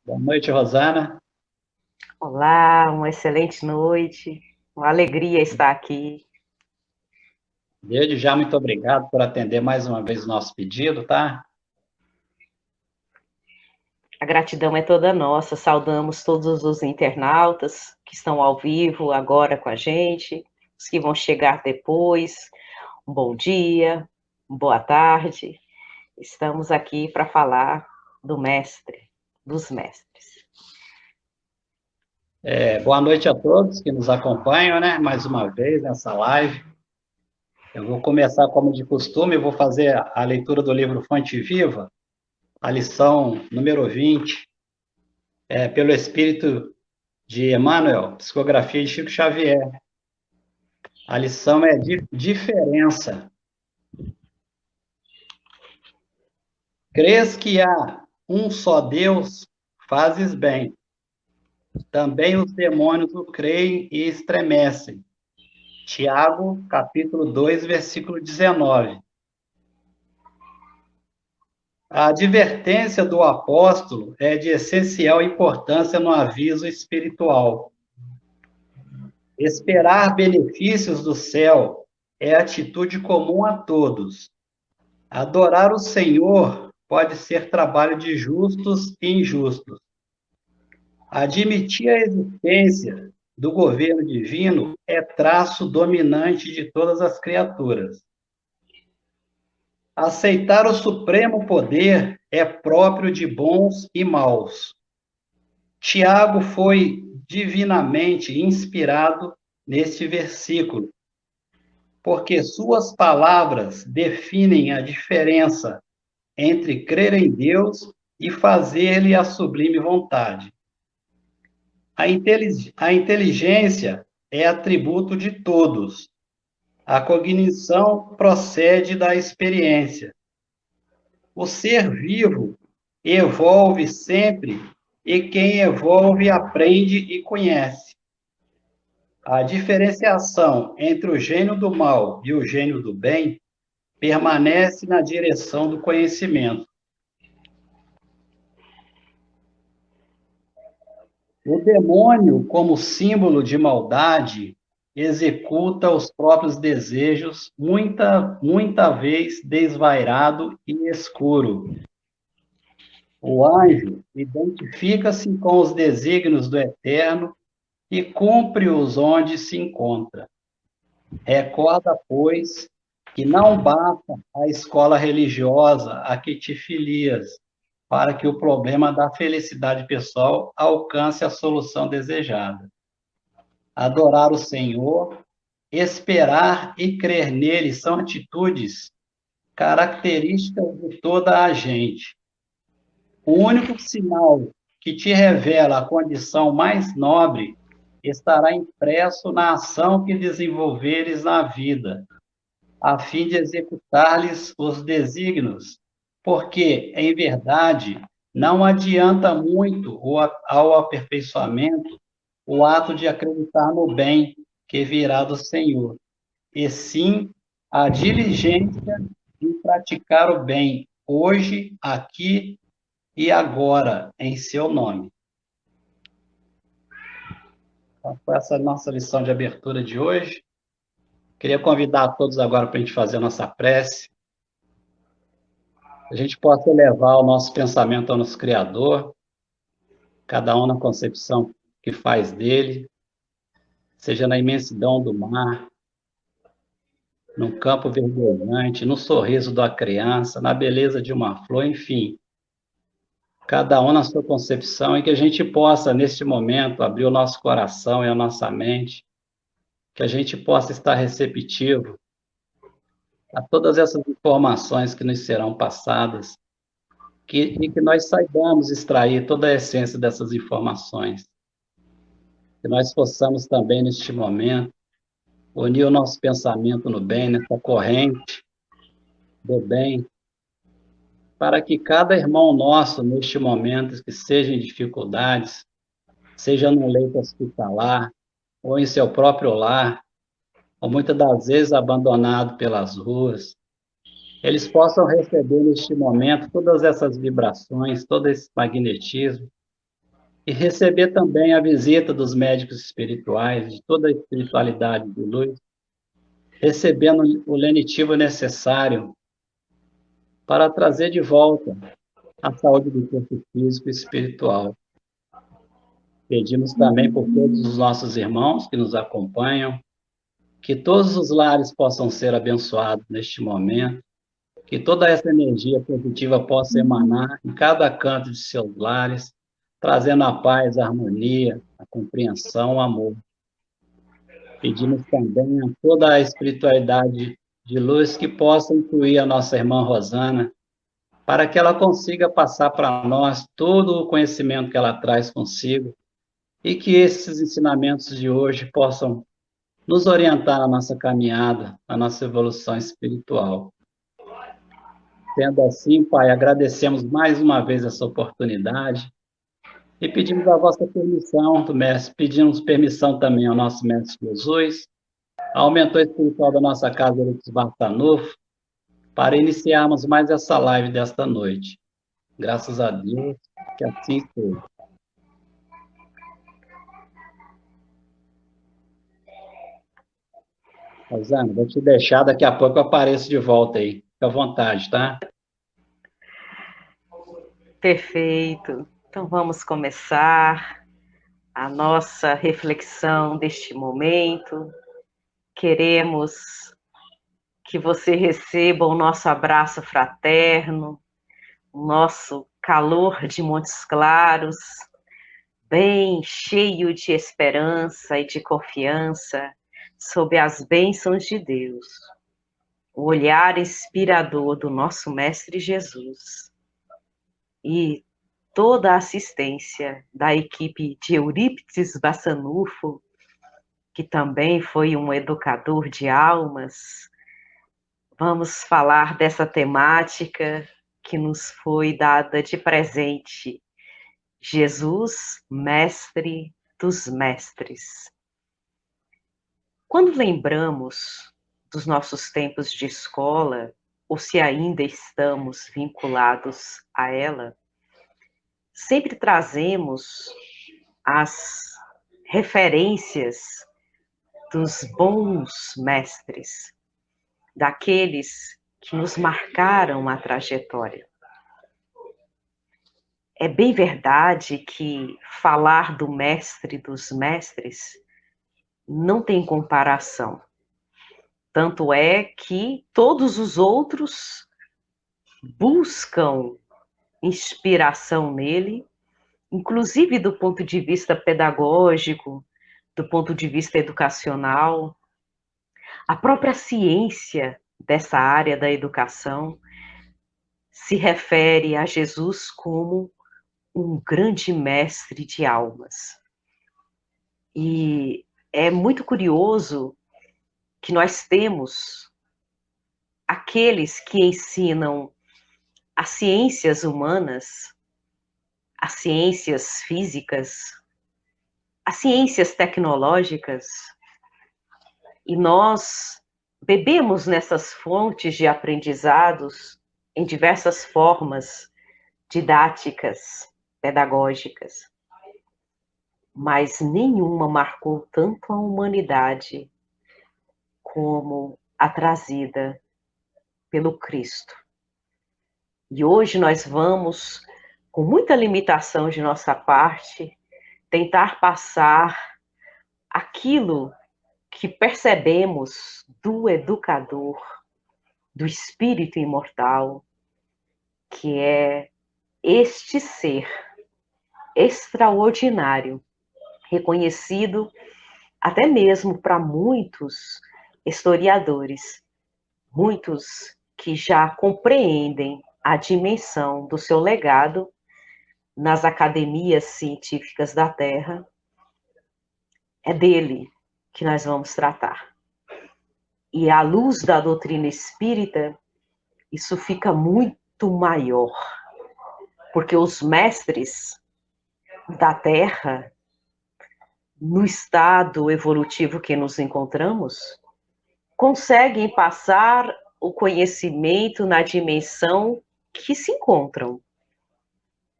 Boa noite, Rosana. Olá, uma excelente noite. Uma alegria estar aqui. Desde já, muito obrigado por atender mais uma vez o nosso pedido, tá? A gratidão é toda nossa. Saudamos todos os internautas que estão ao vivo agora com a gente, os que vão chegar depois. Um bom dia, uma boa tarde. Estamos aqui para falar do mestre, dos mestres. Boa noite a todos que nos acompanham, né? Mais uma vez nessa live. Eu vou começar, como de costume, eu vou fazer a leitura do livro Fonte Viva, a lição número 20, pelo Espírito de Emmanuel, Psicografia de Chico Xavier. A lição é diferença. Crês que há um só Deus, fazes bem. Também os demônios o creem e estremecem. Tiago, capítulo 2, versículo 19. A advertência do apóstolo é de essencial importância no aviso espiritual. Esperar benefícios do céu é atitude comum a todos. Adorar o Senhor pode ser trabalho de justos e injustos. Admitir a existência do governo divino é traço dominante de todas as criaturas. Aceitar o supremo poder é próprio de bons e maus. Tiago foi divinamente inspirado neste versículo, porque suas palavras definem a diferença entre crer em Deus e fazer-lhe a sublime vontade. A inteligência é atributo de todos. A cognição procede da experiência. O ser vivo evolve sempre e quem evolve aprende e conhece. A diferenciação entre o gênio do mal e o gênio do bem permanece na direção do conhecimento. O demônio, como símbolo de maldade, executa os próprios desejos, muita vez desvairado e escuro. O anjo identifica-se com os desígnios do Eterno e cumpre-os onde se encontra. Recorda, pois, que não basta a escola religiosa a que te filias, para que o problema da felicidade pessoal alcance a solução desejada. Adorar o Senhor, esperar e crer nele são atitudes características de toda a gente. O único sinal que te revela a condição mais nobre estará impresso na ação que desenvolveres na vida, a fim de executar-lhes os desígnios, porque, em verdade, não adianta muito ao aperfeiçoamento o ato de acreditar no bem que virá do Senhor, e sim a diligência de praticar o bem hoje, aqui e agora, em seu nome. Então, foi essa a nossa lição de abertura de hoje. Queria convidar a todos agora para a gente fazer a nossa prece. A gente possa elevar o nosso pensamento ao nosso Criador, cada um na concepção que faz dele, seja na imensidão do mar, no campo verdejante, no sorriso da criança, na beleza de uma flor, enfim, cada um na sua concepção, e que a gente possa, neste momento, abrir o nosso coração e a nossa mente, que a gente possa estar receptivo a todas essas informações que nos serão passadas, e que nós saibamos extrair toda a essência dessas informações, que nós possamos também, neste momento, unir o nosso pensamento no bem, nessa corrente do bem, para que cada irmão nosso, neste momento, que seja em dificuldades, seja no leito hospitalar, ou em seu próprio lar, ou muitas das vezes abandonado pelas ruas, eles possam receber neste momento todas essas vibrações, todo esse magnetismo, e receber também a visita dos médicos espirituais, de toda a espiritualidade de luz, recebendo o lenitivo necessário para trazer de volta a saúde do corpo físico e espiritual. Pedimos também por todos os nossos irmãos que nos acompanham, que todos os lares possam ser abençoados neste momento, que toda essa energia positiva possa emanar em cada canto de seus lares, trazendo a paz, a harmonia, a compreensão, o amor. Pedimos também a toda a espiritualidade de luz que possa incluir a nossa irmã Rosana, para que ela consiga passar para nós todo o conhecimento que ela traz consigo e que esses ensinamentos de hoje possam nos orientar na nossa caminhada, na nossa evolução espiritual. Sendo assim, Pai, agradecemos mais uma vez essa oportunidade e pedimos a vossa permissão, do Mestre, pedimos permissão também ao nosso Mestre Jesus, ao mentor espiritual da nossa casa, Erix Bartanufo, para iniciarmos mais essa live desta noite. Graças a Deus, que assim seja. Rosana, vou te deixar, daqui a pouco eu apareço de volta aí. Fica à vontade, tá? Perfeito. Então vamos começar a nossa reflexão deste momento. Queremos que você receba o nosso abraço fraterno, o nosso calor de Montes Claros, bem cheio de esperança e de confiança sob as bênçãos de Deus. O olhar inspirador do nosso Mestre Jesus e toda a assistência da equipe de Eurípides Bassanufo, que também foi um educador de almas. Vamos falar dessa temática que nos foi dada de presente. Jesus, Mestre dos Mestres. Quando lembramos dos nossos tempos de escola, ou se ainda estamos vinculados a ela, sempre trazemos as referências dos bons mestres, daqueles que nos marcaram a trajetória. É bem verdade que falar do mestre dos mestres não tem comparação. Tanto é que todos os outros buscam inspiração nele, inclusive do ponto de vista pedagógico, do ponto de vista educacional. A própria ciência dessa área da educação se refere a Jesus como um grande mestre de almas. E é muito curioso que nós temos aqueles que ensinam as ciências humanas, as ciências físicas, as ciências tecnológicas, e nós bebemos nessas fontes de aprendizados em diversas formas didáticas, pedagógicas, mas nenhuma marcou tanto a humanidade como a trazida pelo Cristo. E hoje nós vamos, com muita limitação de nossa parte, tentar passar aquilo que percebemos do educador, do espírito imortal, que é este ser extraordinário, reconhecido até mesmo para muitos historiadores, muitos que já compreendem a dimensão do seu legado nas academias científicas da Terra. É dele que nós vamos tratar. E à luz da doutrina espírita, isso fica muito maior, porque os mestres da Terra, no estado evolutivo que nos encontramos, conseguem passar o conhecimento na dimensão que se encontram.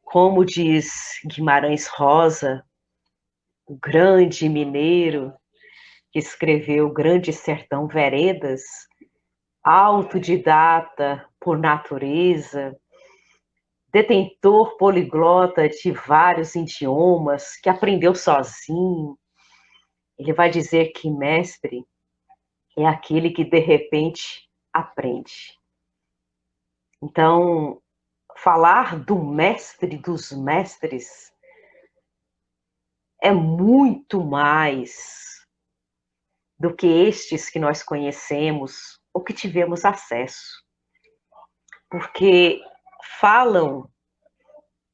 Como diz Guimarães Rosa, o grande mineiro que escreveu Grande Sertão Veredas, autodidata por natureza, detentor poliglota de vários idiomas, que aprendeu sozinho. Ele vai dizer que mestre é aquele que de repente aprende. Então, falar do mestre dos mestres é muito mais do que estes que nós conhecemos ou que tivemos acesso. Porque falam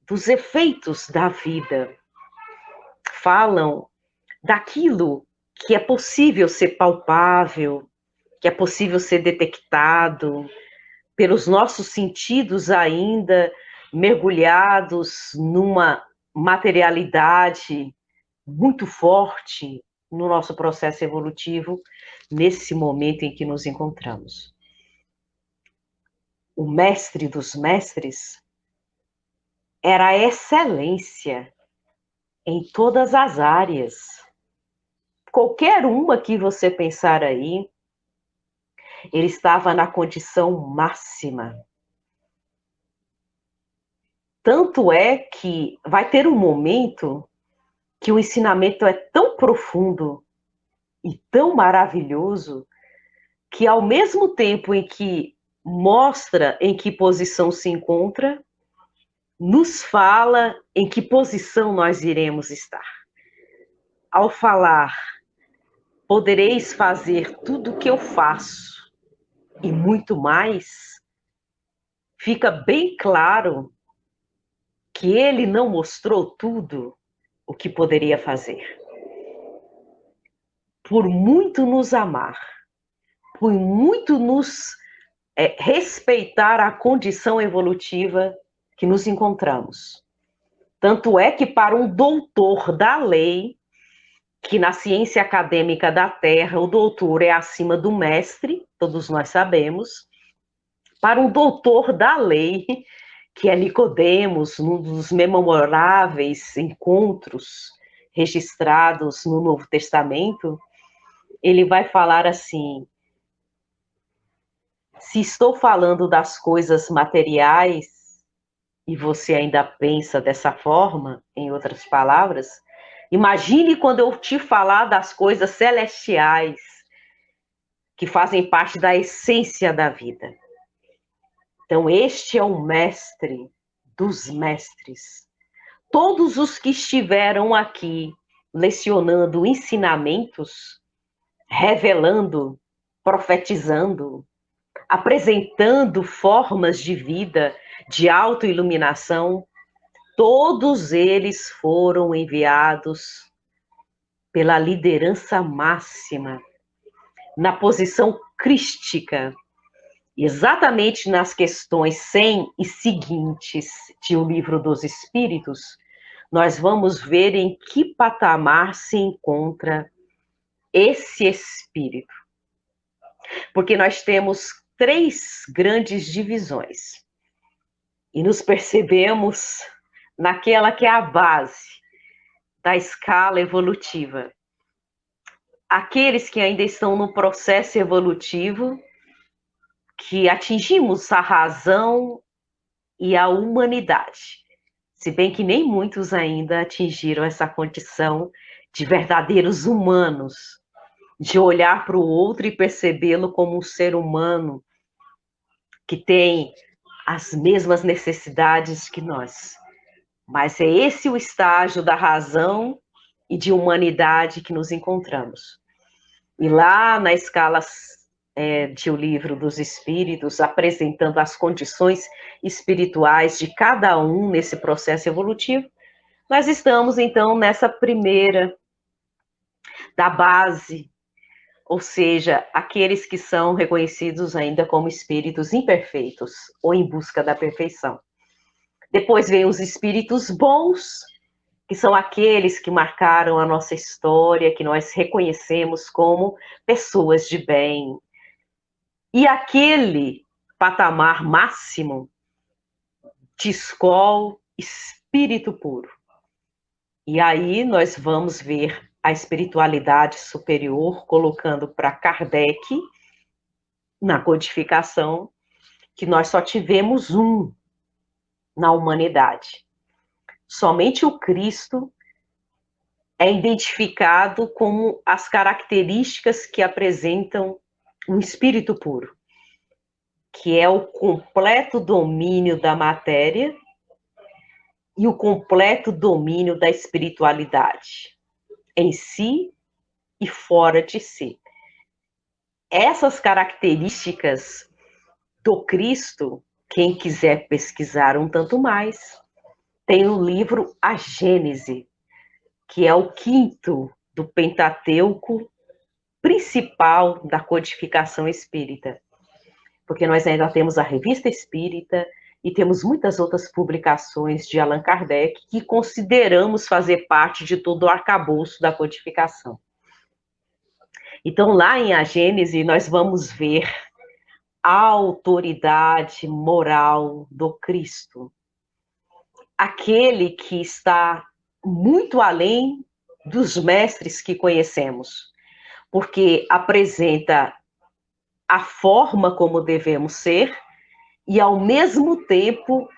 dos efeitos da vida, falam daquilo que é possível ser palpável, que é possível ser detectado pelos nossos sentidos ainda mergulhados numa materialidade muito forte no nosso processo evolutivo, nesse momento em que nos encontramos. O mestre dos mestres era a excelência em todas as áreas. Qualquer uma que você pensar aí, ele estava na condição máxima. Tanto é que vai ter um momento que o ensinamento é tão profundo e tão maravilhoso que, ao mesmo tempo em que mostra em que posição se encontra, nos fala em que posição nós iremos estar. Ao falar, podereis fazer tudo o que eu faço e muito mais, fica bem claro que ele não mostrou tudo o que poderia fazer. Por muito nos amar, por muito nos respeitar a condição evolutiva que nos encontramos. Tanto é que para um doutor da lei, que na ciência acadêmica da Terra, o doutor é acima do mestre, todos nós sabemos, para um doutor da lei, que é Nicodemos, num dos memoráveis encontros registrados no Novo Testamento, ele vai falar assim: se estou falando das coisas materiais e você ainda pensa dessa forma, em outras palavras, imagine quando eu te falar das coisas celestiais que fazem parte da essência da vida. Então, este é o mestre dos mestres. Todos os que estiveram aqui lecionando ensinamentos, revelando, profetizando, apresentando formas de vida, de autoiluminação, todos eles foram enviados pela liderança máxima, na posição crística, exatamente nas questões 100 e seguintes de O Livro dos Espíritos, nós vamos ver em que patamar se encontra esse espírito. Porque nós temos 3 grandes divisões. E nos percebemos naquela que é a base da escala evolutiva. Aqueles que ainda estão no processo evolutivo, que atingimos a razão e a humanidade. Se bem que nem muitos ainda atingiram essa condição de verdadeiros humanos, de olhar para o outro e percebê-lo como um ser humano que tem as mesmas necessidades que nós. Mas é esse o estágio da razão e de humanidade que nos encontramos. E lá na escala de O Livro dos Espíritos, apresentando as condições espirituais de cada um nesse processo evolutivo, nós estamos, então, nessa primeira da base, ou seja, aqueles que são reconhecidos ainda como espíritos imperfeitos ou em busca da perfeição. Depois vem os espíritos bons, que são aqueles que marcaram a nossa história, que nós reconhecemos como pessoas de bem. E aquele patamar máximo de escola espírito puro. E aí nós vamos ver a espiritualidade superior colocando para Kardec, na codificação, que nós só tivemos um na humanidade. Somente o Cristo é identificado como as características que apresentam um espírito puro, que é o completo domínio da matéria e o completo domínio da espiritualidade, em si e fora de si. Essas características do Cristo, quem quiser pesquisar um tanto mais, tem no livro A Gênese, que é o quinto do Pentateuco principal da codificação espírita. Porque nós ainda temos a Revista Espírita e temos muitas outras publicações de Allan Kardec que consideramos fazer parte de todo o arcabouço da codificação. Então, lá em A Gênese, nós vamos ver a autoridade moral do Cristo. Aquele que está muito além dos mestres que conhecemos, porque apresenta a forma como devemos ser e, ao mesmo tempo,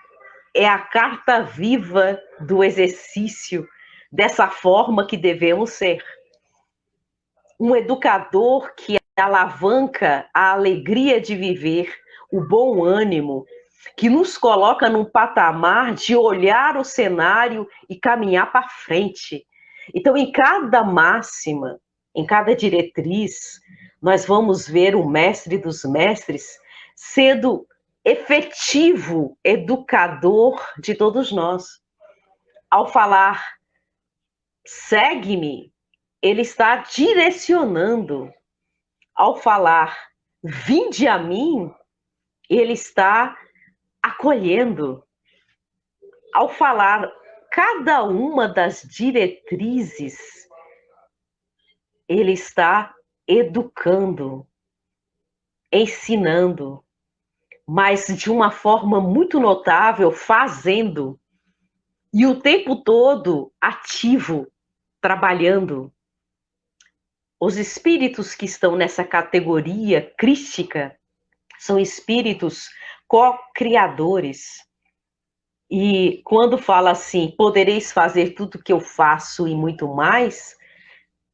é a carta viva do exercício dessa forma que devemos ser. Um educador que alavanca a alegria de viver, o bom ânimo, que nos coloca num patamar de olhar o cenário e caminhar para frente. Então, em cada máxima, em cada diretriz, nós vamos ver o mestre dos mestres sendo efetivo educador de todos nós. Ao falar, segue-me, ele está direcionando. Ao falar, vinde a mim, ele está acolhendo. Ao falar cada uma das diretrizes, ele está educando, ensinando, mas de uma forma muito notável, fazendo. E o tempo todo ativo, trabalhando. Os espíritos que estão nessa categoria crística são espíritos co-criadores. E quando fala assim, podereis fazer tudo que eu faço e muito mais,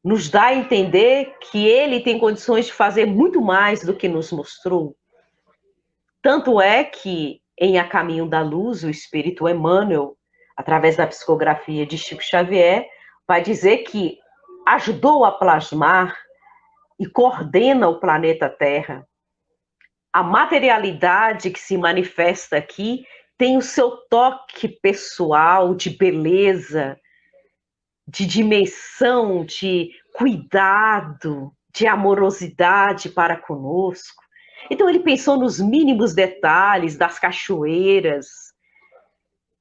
nos dá a entender que ele tem condições de fazer muito mais do que nos mostrou. Tanto é que, em A Caminho da Luz, o espírito Emmanuel, através da psicografia de Chico Xavier, vai dizer que ajudou a plasmar e coordena o planeta Terra. A materialidade que se manifesta aqui tem o seu toque pessoal de beleza, de dimensão, de cuidado, de amorosidade para conosco. Então ele pensou nos mínimos detalhes das cachoeiras,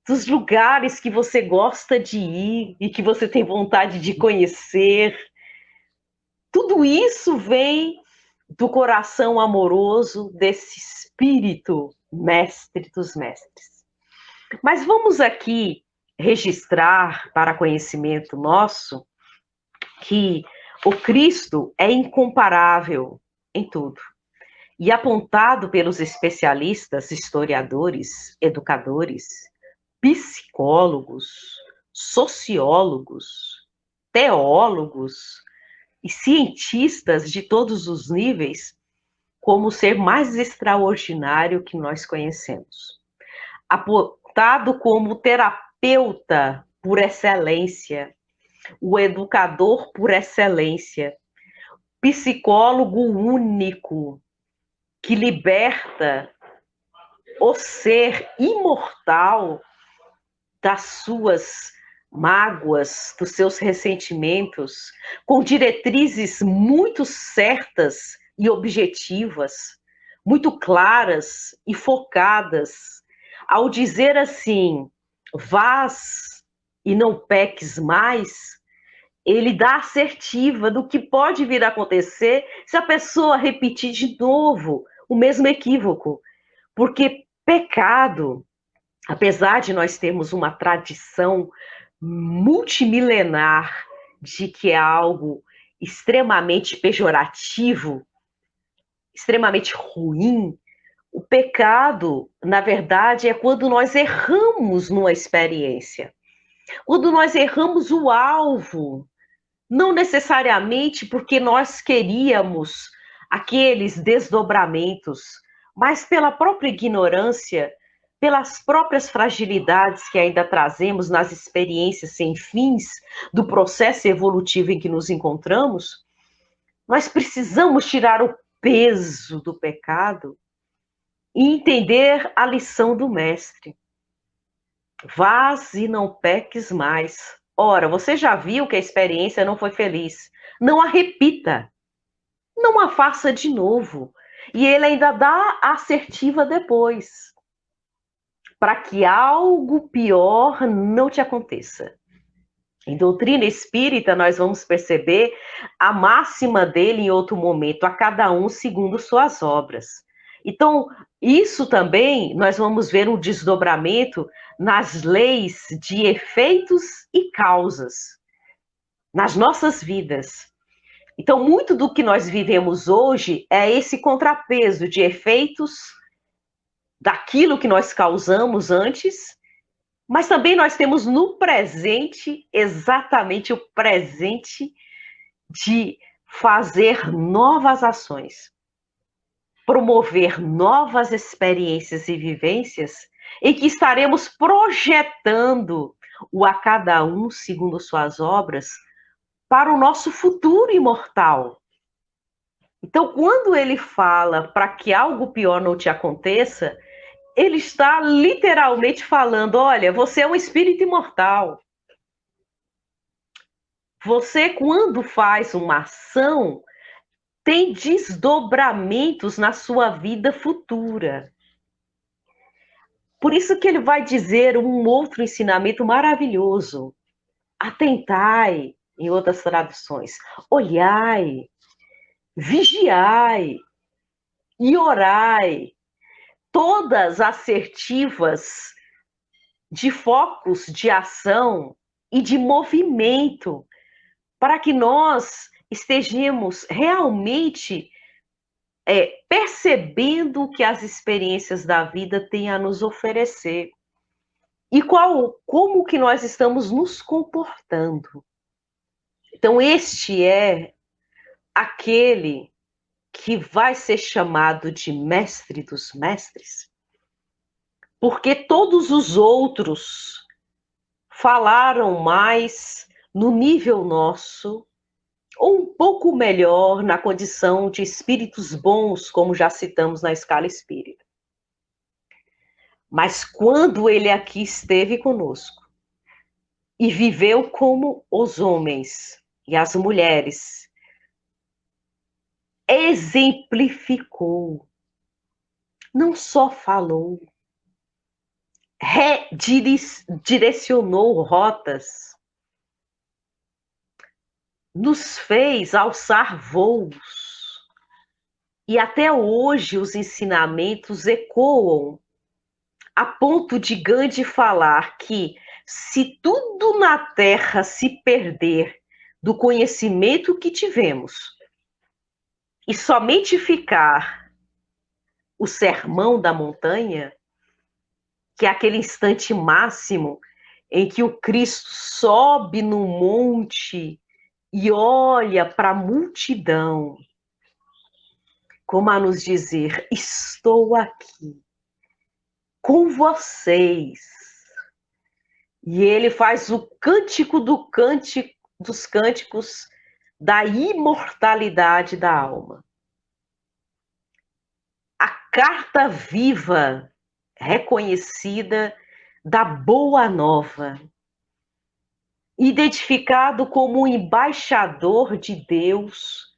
dos lugares que você gosta de ir e que você tem vontade de conhecer. Tudo isso vem do coração amoroso desse espírito mestre dos mestres. Mas vamos aqui registrar para conhecimento nosso que o Cristo é incomparável em tudo. E apontado pelos especialistas, historiadores, educadores, psicólogos, sociólogos, teólogos e cientistas de todos os níveis como o ser mais extraordinário que nós conhecemos. Apontado como terapeuta por excelência, o educador por excelência, psicólogo único que liberta o ser imortal das suas mágoas, dos seus ressentimentos, com diretrizes muito certas e objetivas, muito claras e focadas, ao dizer assim, vás e não peques mais, ele dá assertiva do que pode vir a acontecer se a pessoa repetir de novo o mesmo equívoco, porque pecado apesar de nós termos uma tradição multimilenar de que é algo extremamente pejorativo, extremamente ruim, o pecado, na verdade, é quando nós erramos numa experiência, quando nós erramos o alvo, não necessariamente porque nós queríamos aqueles desdobramentos, mas pela própria ignorância, pelas próprias fragilidades que ainda trazemos nas experiências sem fins do processo evolutivo em que nos encontramos, nós precisamos tirar o peso do pecado e entender a lição do mestre. Vás e não peques mais. Ora, você já viu que a experiência não foi feliz. Não a repita. Não a faça de novo. E ele ainda dá a assertiva depois, para que algo pior não te aconteça. Em doutrina espírita, nós vamos perceber a máxima dele em outro momento, a cada um segundo suas obras. Então, isso também nós vamos ver um desdobramento nas leis de efeitos e causas, nas nossas vidas. Então, muito do que nós vivemos hoje é esse contrapeso de efeitos daquilo que nós causamos antes, mas também nós temos no presente exatamente o presente de fazer novas ações, promover novas experiências e vivências em que estaremos projetando o a cada um segundo suas obras para o nosso futuro imortal. Então, quando ele fala para que algo pior não te aconteça, ele está literalmente falando, olha, você é um espírito imortal. Você, quando faz uma ação, tem desdobramentos na sua vida futura. Por isso que ele vai dizer um outro ensinamento maravilhoso. Atentai, em outras traduções, olhai, vigiai e orai. Todas assertivas de focos de ação e de movimento, para que nós estejamos realmente percebendo o que as experiências da vida têm a nos oferecer e como que nós estamos nos comportando. Então, este é aquele que vai ser chamado de mestre dos mestres, porque todos os outros falaram mais no nível nosso, ou um pouco melhor na condição de espíritos bons, como já citamos na escala espírita. Mas quando ele aqui esteve conosco e viveu como os homens e as mulheres, exemplificou, não só falou, redirecionou rotas, nos fez alçar voos. E até hoje os ensinamentos ecoam a ponto de Gandhi falar que se tudo na Terra se perder do conhecimento que tivemos e somente ficar o sermão da montanha, que é aquele instante máximo em que o Cristo sobe no monte e olha para a multidão, como a nos dizer, estou aqui com vocês. E ele faz o cântico dos cânticos da imortalidade da alma. A carta viva, reconhecida da boa nova, identificado como um embaixador de Deus,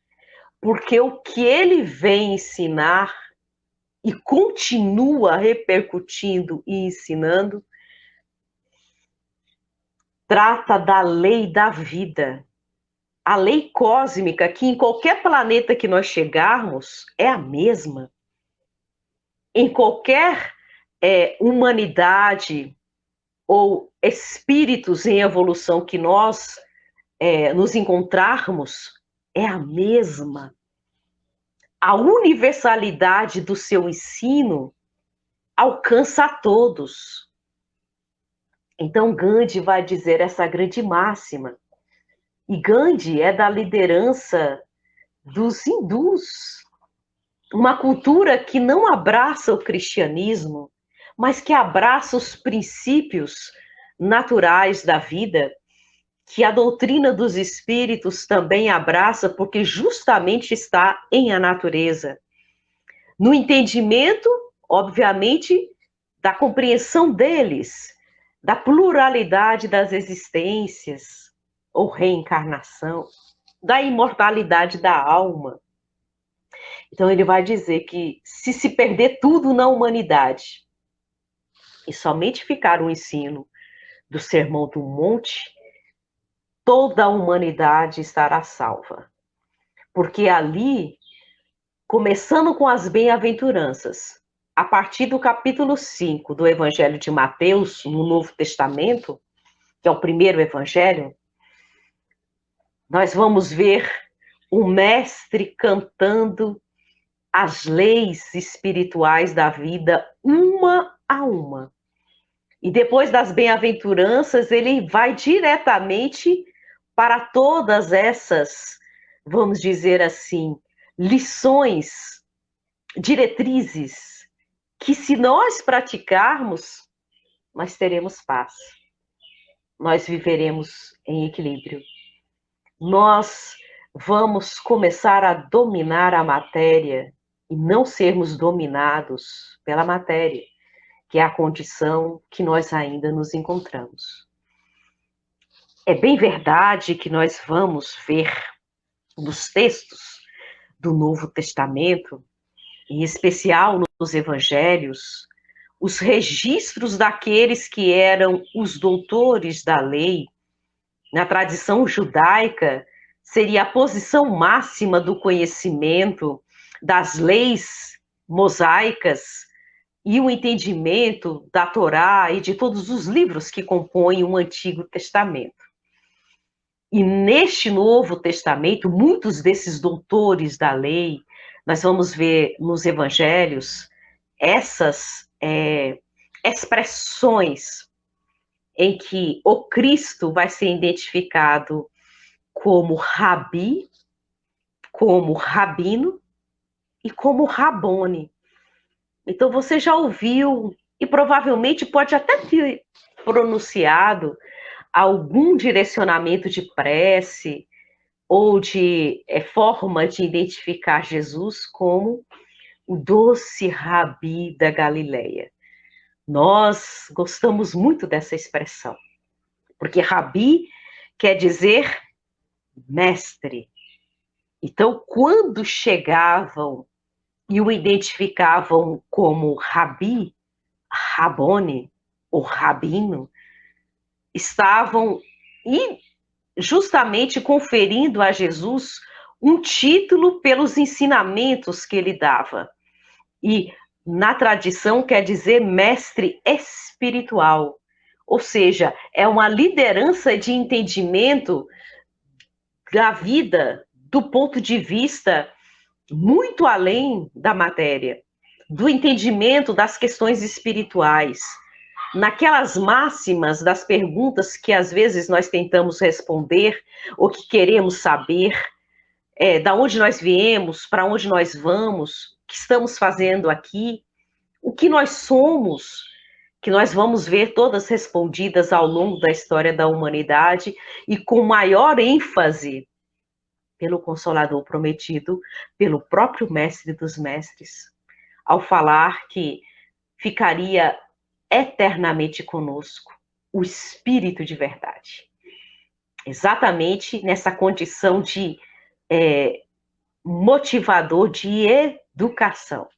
porque o que ele vem ensinar e continua repercutindo e ensinando, trata da lei da vida, a lei cósmica, que em qualquer planeta que nós chegarmos é a mesma. Em qualquer humanidade ou espíritos em evolução que nós nos encontrarmos é a mesma. A universalidade do seu ensino alcança a todos. Então, Gandhi vai dizer essa grande máxima. E Gandhi é da liderança dos hindus, uma cultura que não abraça o cristianismo, mas que abraça os princípios naturais da vida, que a doutrina dos espíritos também abraça, porque justamente está em a natureza. No entendimento, obviamente, da compreensão deles, da pluralidade das existências, ou reencarnação, da imortalidade da alma. Então ele vai dizer que se perder tudo na humanidade e somente ficar o ensino do Sermão do Monte, toda a humanidade estará salva. Porque ali, começando com as bem-aventuranças, a partir do capítulo 5 do Evangelho de Mateus, no Novo Testamento, que é o primeiro evangelho, nós vamos ver o mestre cantando as leis espirituais da vida, uma a uma. E depois das bem-aventuranças, ele vai diretamente para todas essas, vamos dizer assim, lições, diretrizes, que se nós praticarmos, nós teremos paz. Nós viveremos em equilíbrio. Nós vamos começar a dominar a matéria e não sermos dominados pela matéria, que é a condição que nós ainda nos encontramos. É bem verdade que nós vamos ver nos textos do Novo Testamento, em especial nos evangelhos, os registros daqueles que eram os doutores da lei. Na tradição judaica, seria a posição máxima do conhecimento das leis mosaicas e o entendimento da Torá e de todos os livros que compõem o Antigo Testamento. E neste Novo Testamento, muitos desses doutores da lei, nós vamos ver nos evangelhos essas expressões em que o Cristo vai ser identificado como Rabi, como Rabino e como Rabone. Então você já ouviu e provavelmente pode até ter pronunciado algum direcionamento de prece ou de forma de identificar Jesus como o doce Rabi da Galileia. Nós gostamos muito dessa expressão, porque Rabi quer dizer mestre. Então, quando chegavam e o identificavam como Rabi, Rabone ou Rabino, estavam justamente conferindo a Jesus um título pelos ensinamentos que ele dava. E na tradição quer dizer mestre espiritual, ou seja, é uma liderança de entendimento da vida do ponto de vista muito além da matéria, do entendimento das questões espirituais, naquelas máximas das perguntas que às vezes nós tentamos responder ou que queremos saber, da onde nós viemos, para onde nós vamos, o que estamos fazendo aqui, o que nós somos, que nós vamos ver todas respondidas ao longo da história da humanidade e com maior ênfase pelo Consolador prometido, pelo próprio Mestre dos Mestres, ao falar que ficaria eternamente conosco o Espírito de verdade. Exatamente nessa condição de motivador de educação.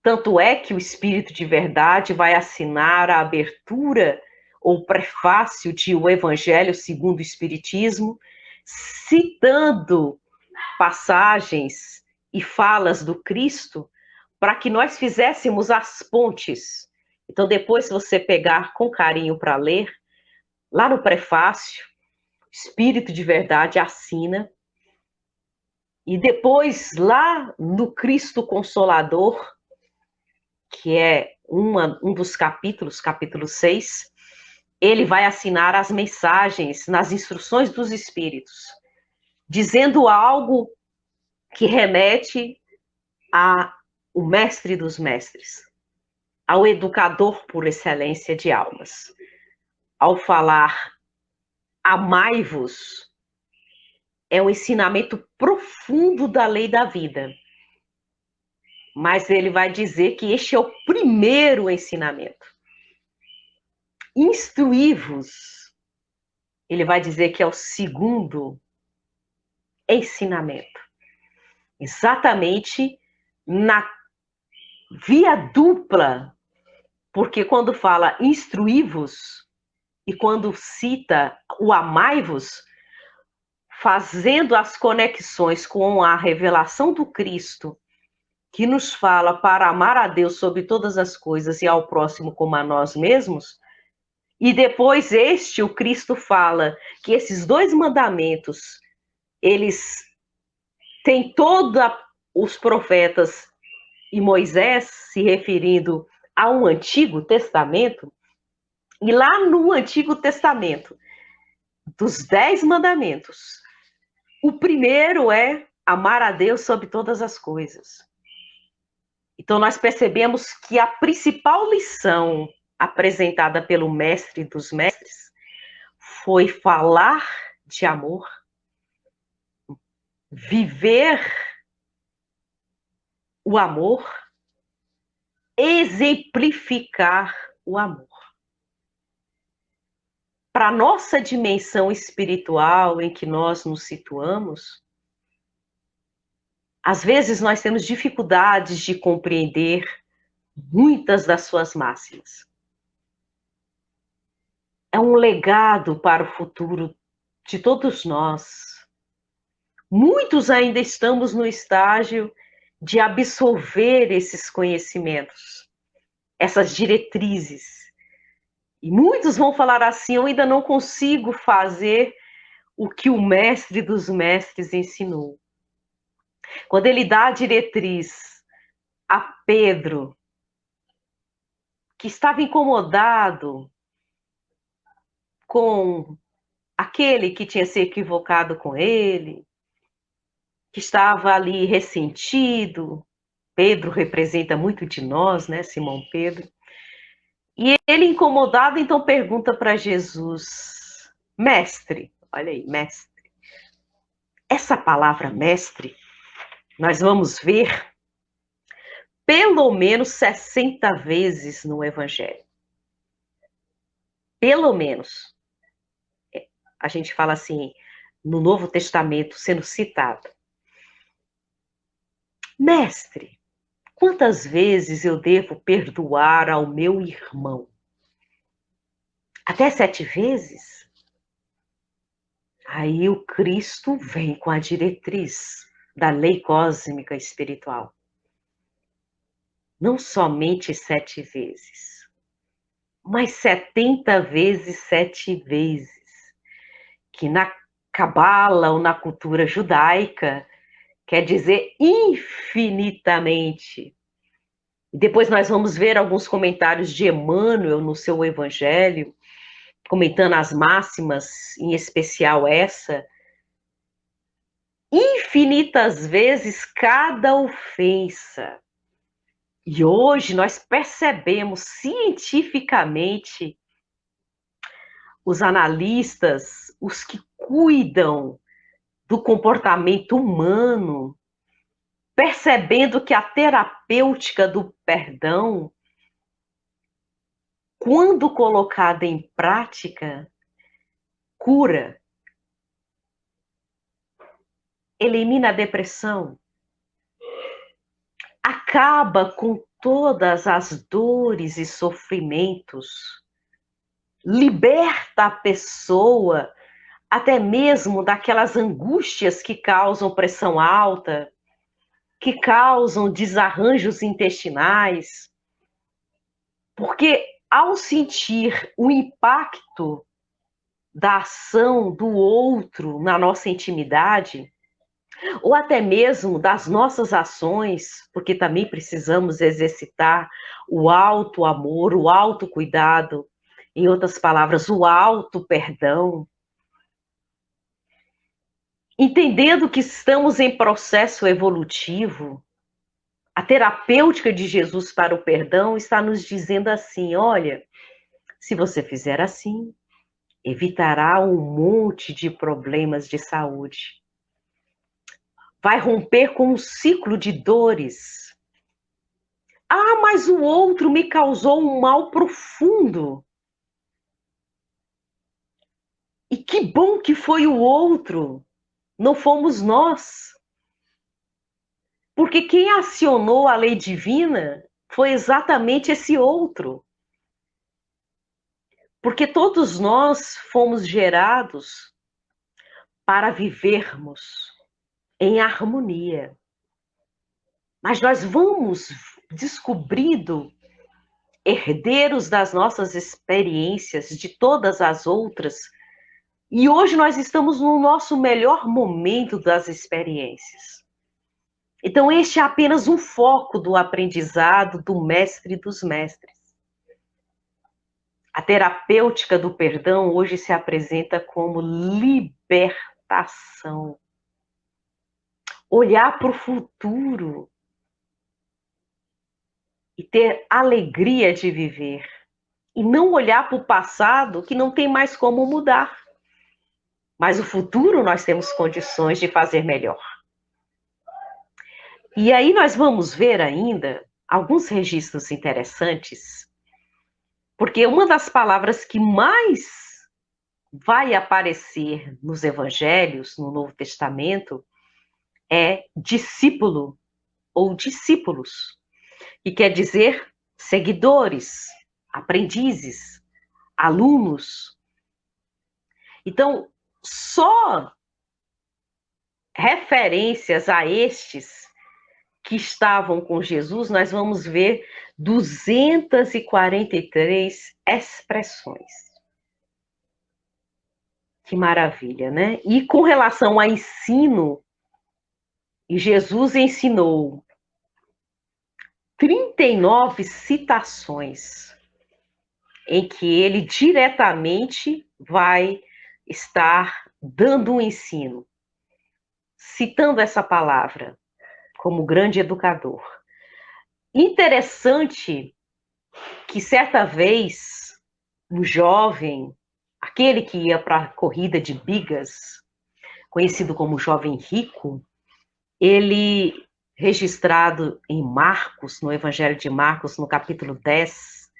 Tanto é que o Espírito de verdade vai assinar a abertura ou prefácio de O Evangelho segundo o Espiritismo, citando passagens e falas do Cristo para que nós fizéssemos as pontes. Então, depois, se você pegar com carinho para ler, lá no prefácio, Espírito de Verdade assina, e depois, lá no Cristo Consolador, que é um dos capítulos, capítulo 6, ele vai assinar as mensagens nas instruções dos Espíritos, dizendo algo que remete ao mestre dos mestres, ao educador por excelência de almas. Ao falar amai-vos, é um ensinamento profundo da lei da vida. Mas ele vai dizer que este é o primeiro ensinamento. Instruí-vos, ele vai dizer que é o segundo ensinamento. Exatamente na via dupla, porque quando fala instruí-vos e quando cita o amai-vos, fazendo as conexões com a revelação do Cristo, que nos fala para amar a Deus sobre todas as coisas e ao próximo como a nós mesmos, e depois o Cristo fala que esses dois mandamentos, eles têm todos os profetas e Moisés se referindo a um Antigo Testamento, e lá no Antigo Testamento, dos 10 mandamentos, o primeiro é amar a Deus sobre todas as coisas. Então, nós percebemos que a principal lição apresentada pelo mestre dos mestres foi falar de amor, viver o amor, exemplificar o amor. Para a nossa dimensão espiritual em que nós nos situamos, às vezes nós temos dificuldades de compreender muitas das suas máximas. É um legado para o futuro de todos nós. Muitos ainda estamos no estágio de absorver esses conhecimentos, essas diretrizes. E muitos vão falar assim: eu ainda não consigo fazer o que o mestre dos mestres ensinou. Quando ele dá a diretriz a Pedro, que estava incomodado com aquele que tinha se equivocado com ele, que estava ali ressentido. Pedro representa muito de nós, né, Simão Pedro? E ele, incomodado, então pergunta para Jesus: mestre, olha aí, mestre. Essa palavra mestre, nós vamos ver pelo menos 60 vezes no Evangelho. Pelo menos. A gente fala assim, no Novo Testamento sendo citado. Mestre, quantas vezes eu devo perdoar ao meu irmão? Até 7 vezes? Aí o Cristo vem com a diretriz da lei cósmica espiritual. Não somente 7 vezes, mas 70 vezes 7 vezes. Que na Cabala ou na cultura judaica quer dizer infinitamente. E depois nós vamos ver alguns comentários de Emmanuel no seu Evangelho, comentando as máximas, em especial essa. Infinitas vezes cada ofensa. E hoje nós percebemos cientificamente, os analistas, os que cuidam do comportamento humano, percebendo que a terapêutica do perdão, quando colocada em prática, cura, elimina a depressão, acaba com todas as dores e sofrimentos, liberta a pessoa até mesmo daquelas angústias que causam pressão alta, que causam desarranjos intestinais, porque ao sentir o impacto da ação do outro na nossa intimidade, ou até mesmo das nossas ações, porque também precisamos exercitar o auto amor, o auto cuidado, em outras palavras, o auto perdão, entendendo que estamos em processo evolutivo. A terapêutica de Jesus para o perdão está nos dizendo assim: olha, se você fizer assim, evitará um monte de problemas de saúde. Vai romper com um ciclo de dores. Ah, mas o outro me causou um mal profundo. E que bom que foi o outro, não fomos nós. Porque quem acionou a lei divina foi exatamente esse outro. Porque todos nós fomos gerados para vivermos em harmonia. Mas nós vamos descobrindo, herdeiros das nossas experiências, de todas as outras, e hoje nós estamos no nosso melhor momento das experiências. Então, este é apenas um foco do aprendizado do mestre dos mestres. A terapêutica do perdão hoje se apresenta como libertação. Olhar para o futuro e ter alegria de viver. E não olhar para o passado, que não tem mais como mudar. Mas o futuro nós temos condições de fazer melhor. E aí nós vamos ver ainda alguns registros interessantes, porque uma das palavras que mais vai aparecer nos evangelhos, no Novo Testamento, é discípulo ou discípulos, que quer dizer seguidores, aprendizes, alunos. Então, só referências a estes que estavam com Jesus, nós vamos ver 243 expressões. Que maravilha, né? E com relação a ensino, Jesus ensinou 39 citações em que ele diretamente vai estar dando um ensino, citando essa palavra como grande educador. Interessante que certa vez um jovem, aquele que ia para a corrida de bigas, conhecido como jovem rico, ele, registrado em Marcos, no Evangelho de Marcos, no capítulo 10,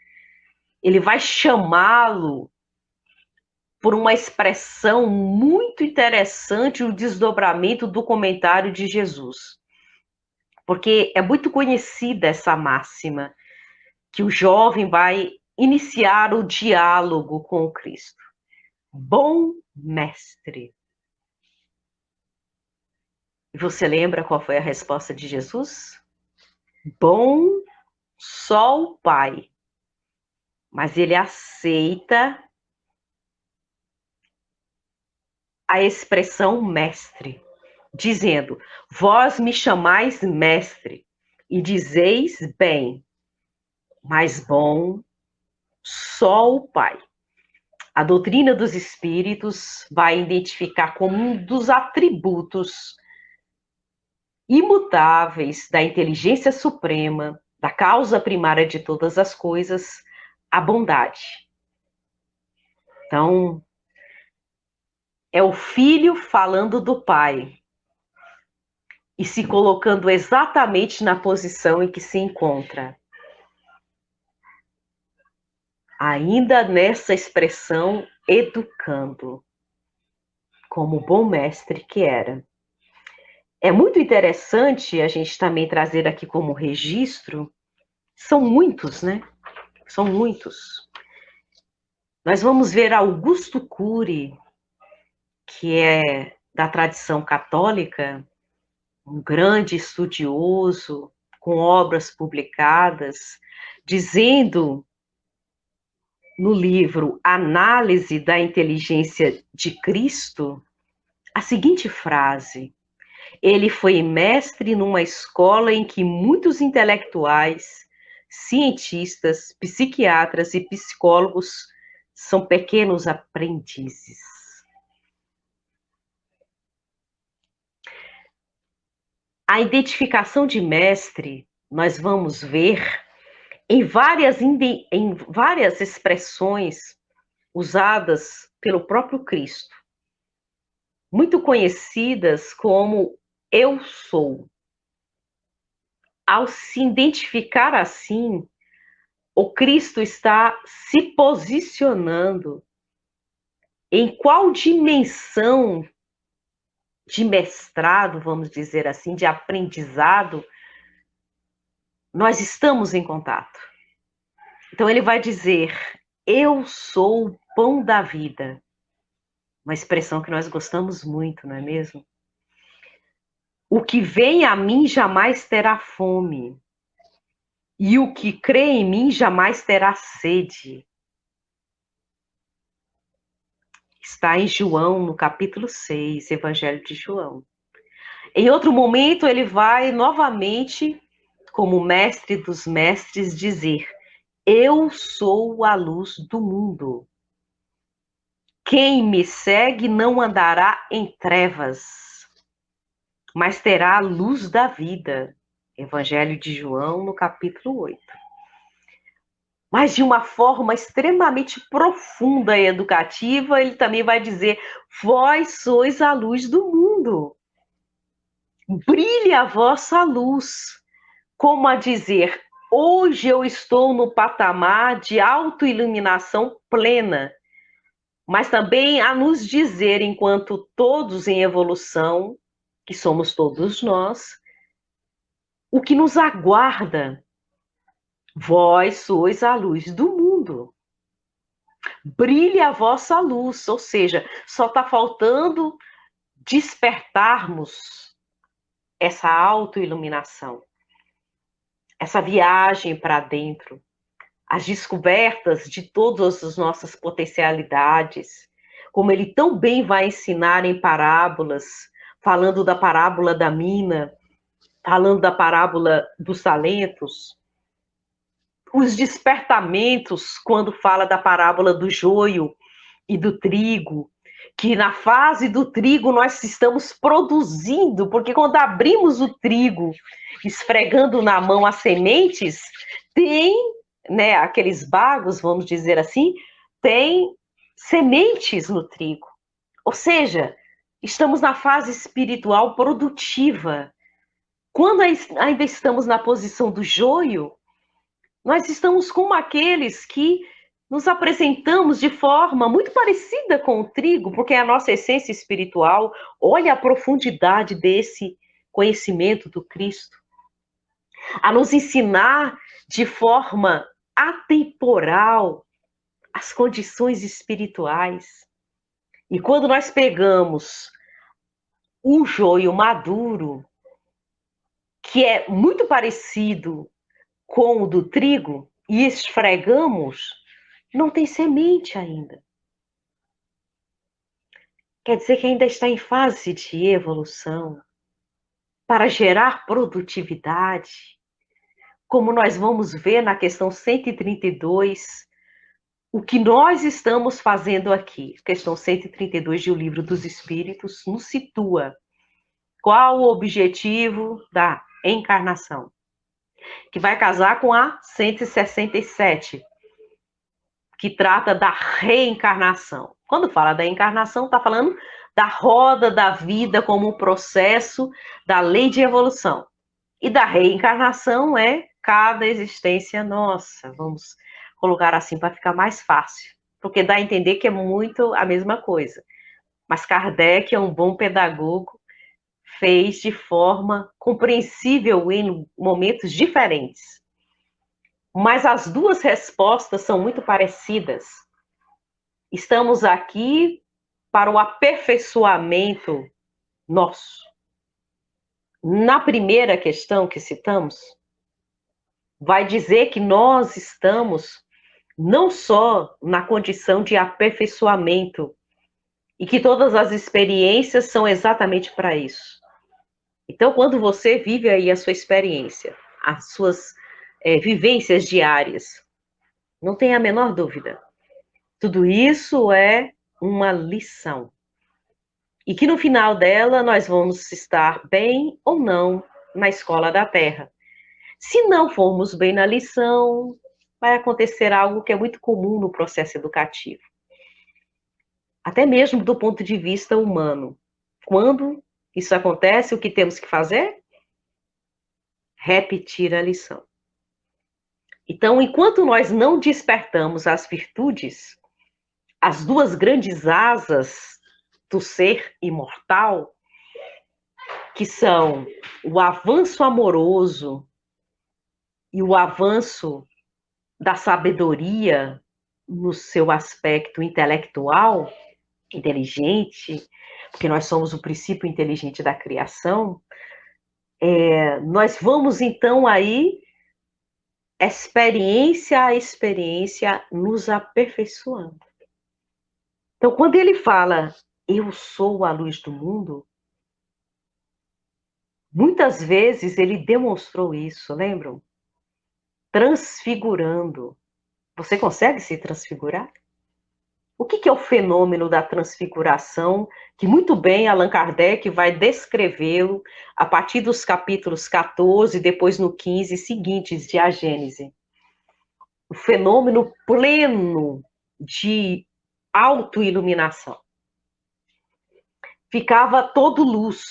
ele vai chamá-lo por uma expressão muito interessante, o desdobramento do comentário de Jesus. Porque é muito conhecida essa máxima, que o jovem vai iniciar o diálogo com o Cristo. Bom mestre. E você lembra qual foi a resposta de Jesus? Bom só o Pai. Mas ele aceita a expressão mestre, dizendo: vós me chamais mestre, e dizeis bem, mas bom só o Pai. A doutrina dos espíritos vai identificar como um dos atributos imutáveis da inteligência suprema, da causa primária de todas as coisas, a bondade. Então, é o filho falando do pai e se colocando exatamente na posição em que se encontra. Ainda nessa expressão, educando, como bom mestre que era. É muito interessante a gente também trazer aqui como registro, são muitos, né? São muitos. Nós vamos ver Augusto Cury, que é da tradição católica, um grande estudioso, com obras publicadas, dizendo no livro Análise da Inteligência de Cristo, a seguinte frase: ele foi mestre numa escola em que muitos intelectuais, cientistas, psiquiatras e psicólogos são pequenos aprendizes. A identificação de mestre, nós vamos ver em várias expressões usadas pelo próprio Cristo, muito conhecidas como eu sou. Ao se identificar assim, o Cristo está se posicionando em qual dimensão de mestrado, vamos dizer assim, de aprendizado, nós estamos em contato. Então ele vai dizer, eu sou o pão da vida. Uma expressão que nós gostamos muito, não é mesmo? O que vem a mim jamais terá fome, e o que crê em mim jamais terá sede. Está em João, no capítulo 6, Evangelho de João. Em outro momento, ele vai novamente, como mestre dos mestres, dizer, eu sou a luz do mundo. Quem me segue não andará em trevas, mas terá a luz da vida. Evangelho de João, no capítulo 8. Mas de uma forma extremamente profunda e educativa, ele também vai dizer, vós sois a luz do mundo. Brilhe a vossa luz, como a dizer, hoje eu estou no patamar de autoiluminação plena, mas também a nos dizer, enquanto todos em evolução, que somos todos nós, o que nos aguarda. Vós sois a luz do mundo. Brilhe a vossa luz, ou seja, só está faltando despertarmos essa autoiluminação, essa viagem para dentro, as descobertas de todas as nossas potencialidades, como ele tão bem vai ensinar em parábolas, falando da parábola da mina, falando da parábola dos talentos, os despertamentos, quando fala da parábola do joio e do trigo, que na fase do trigo nós estamos produzindo, porque quando abrimos o trigo, esfregando na mão as sementes, tem, né, aqueles bagos, vamos dizer assim, tem sementes no trigo. Ou seja, estamos na fase espiritual produtiva. Quando ainda estamos na posição do joio, nós estamos como aqueles que nos apresentamos de forma muito parecida com o trigo, porque é a nossa essência espiritual. Olha a profundidade desse conhecimento do Cristo. A nos ensinar de forma atemporal as condições espirituais. E quando nós pegamos o joio maduro, que é muito parecido com o do trigo, e esfregamos, não tem semente ainda. Quer dizer que ainda está em fase de evolução para gerar produtividade, como nós vamos ver na questão 132, o que nós estamos fazendo aqui. Questão 132 do Livro dos Espíritos nos situa qual o objetivo da encarnação, que vai casar com a 167, que trata da reencarnação. Quando fala da encarnação, está falando da roda da vida como um processo da lei de evolução. E da reencarnação é cada existência nossa. Vamos colocar assim para ficar mais fácil, porque dá a entender que é muito a mesma coisa. Mas Kardec é um bom pedagogo, fez de forma compreensível em momentos diferentes. Mas as duas respostas são muito parecidas. Estamos aqui para o aperfeiçoamento nosso. na primeira questão que citamos, vai dizer que nós estamos não só na condição de aperfeiçoamento, e que todas as experiências são exatamente para isso. Então, quando você vive aí a sua experiência, as suas vivências diárias, não tem a menor dúvida, tudo isso é uma lição. E que no final dela nós vamos estar bem ou não na escola da Terra. Se não formos bem na lição, vai acontecer algo que é muito comum no processo educativo. Até mesmo do ponto de vista humano. Quando isso acontece, o que temos que fazer? Repetir a lição. Então, enquanto nós não despertamos as virtudes, as duas grandes asas do ser imortal, que são o avanço amoroso e o avanço da sabedoria no seu aspecto intelectual, inteligente, porque nós somos o princípio inteligente da criação, nós vamos então aí, experiência a experiência, nos aperfeiçoando. Então, quando ele fala, eu sou a luz do mundo, muitas vezes ele demonstrou isso, lembram? Transfigurando. Você consegue se transfigurar? O que é o fenômeno da transfiguração, que muito bem Allan Kardec vai descrevê-lo a partir dos capítulos 14, depois no 15 seguintes de A Gênese. O fenômeno pleno de autoiluminação. Ficava todo luz.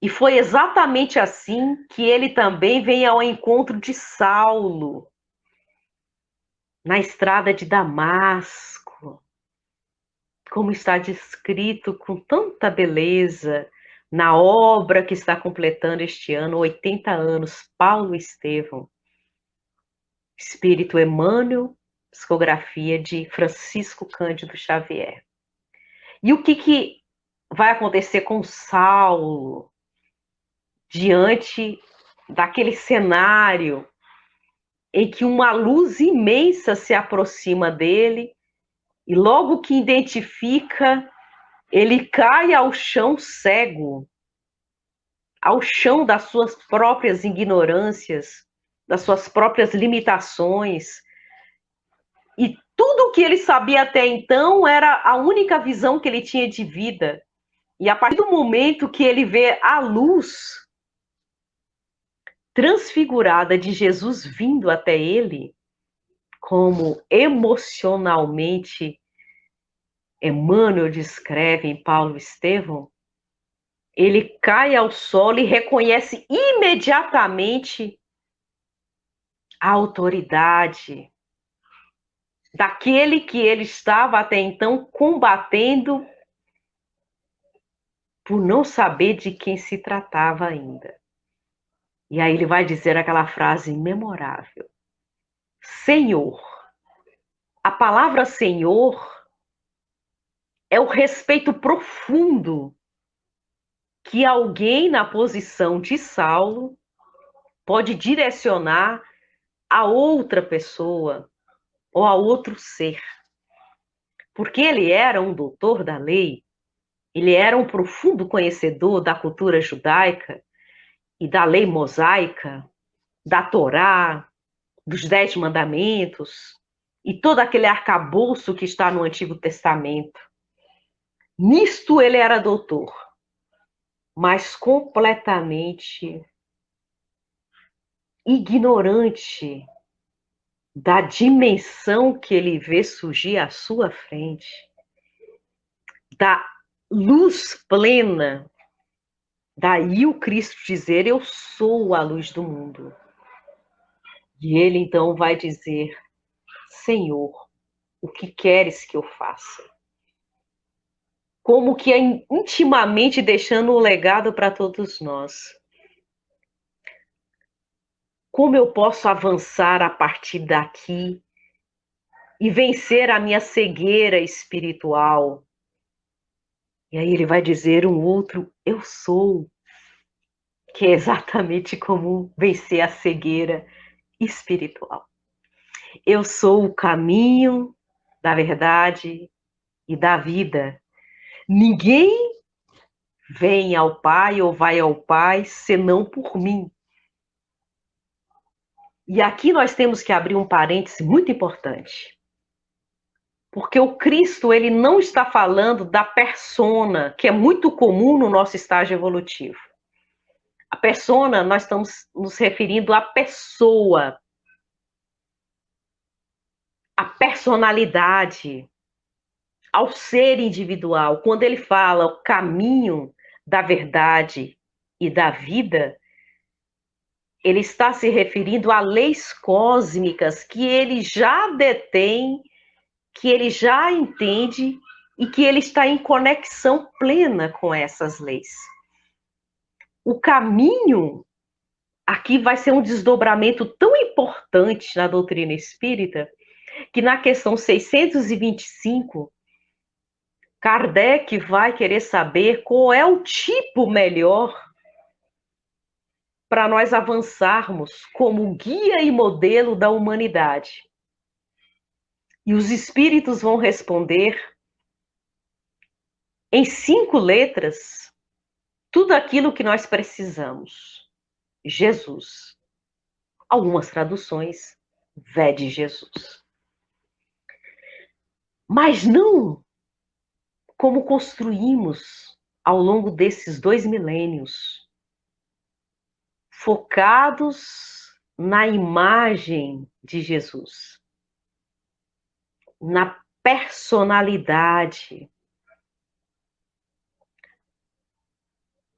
E foi exatamente assim que ele também vem ao encontro de Saulo, na estrada de Damasco, como está descrito com tanta beleza na obra que está completando este ano 80 anos, Paulo Estevão, Espírito Emmanuel, psicografia de Francisco Cândido Xavier. E o que vai acontecer com Saulo diante daquele cenário em que uma luz imensa se aproxima dele e logo que identifica, ele cai ao chão cego, ao chão das suas próprias ignorâncias, das suas próprias limitações. E tudo que ele sabia até então era a única visão que ele tinha de vida. E a partir do momento que ele vê a luz transfigurada de Jesus vindo até ele, como emocionalmente Emmanuel descreve em Paulo Estevão, ele cai ao solo e reconhece imediatamente a autoridade daquele que ele estava até então combatendo por não saber de quem se tratava ainda. E aí ele vai dizer aquela frase memorável: Senhor. A palavra Senhor é o respeito profundo que alguém na posição de Saulo pode direcionar a outra pessoa ou a outro ser. Porque ele era um doutor da lei, ele era um profundo conhecedor da cultura judaica e da lei mosaica, da Torá, dos 10 mandamentos e todo aquele arcabouço que está no Antigo Testamento. Nisto ele era doutor, mas completamente ignorante da dimensão que ele vê surgir à sua frente, da luz plena. Daí o Cristo dizer, eu sou a luz do mundo. E ele então vai dizer, Senhor, o que queres que eu faça? Como que é intimamente deixando um legado para todos nós. Como eu posso avançar a partir daqui e vencer a minha cegueira espiritual? E aí ele vai dizer um outro, eu sou. que é exatamente como vencer a cegueira espiritual. Eu sou o caminho da verdade e da vida. Ninguém vem ao Pai ou vai ao Pai senão por mim. E aqui nós temos que abrir um parêntese muito importante. Porque o Cristo, ele não está falando da persona, que é muito comum no nosso estágio evolutivo. A persona, nós estamos nos referindo à pessoa, à personalidade, ao ser individual. Quando ele fala o caminho da verdade e da vida, ele está se referindo a leis cósmicas que ele já detém, que ele já entende e que ele está em conexão plena com essas leis. O caminho aqui vai ser um desdobramento tão importante na doutrina espírita que na questão 625, Kardec vai querer saber qual é o tipo melhor para nós avançarmos como guia e modelo da humanidade. E os espíritos vão responder em 5 letras tudo aquilo que nós precisamos. Jesus. Algumas traduções, vede Jesus. Mas não como construímos ao longo desses 2 milênios, focados na imagem de Jesus, na personalidade.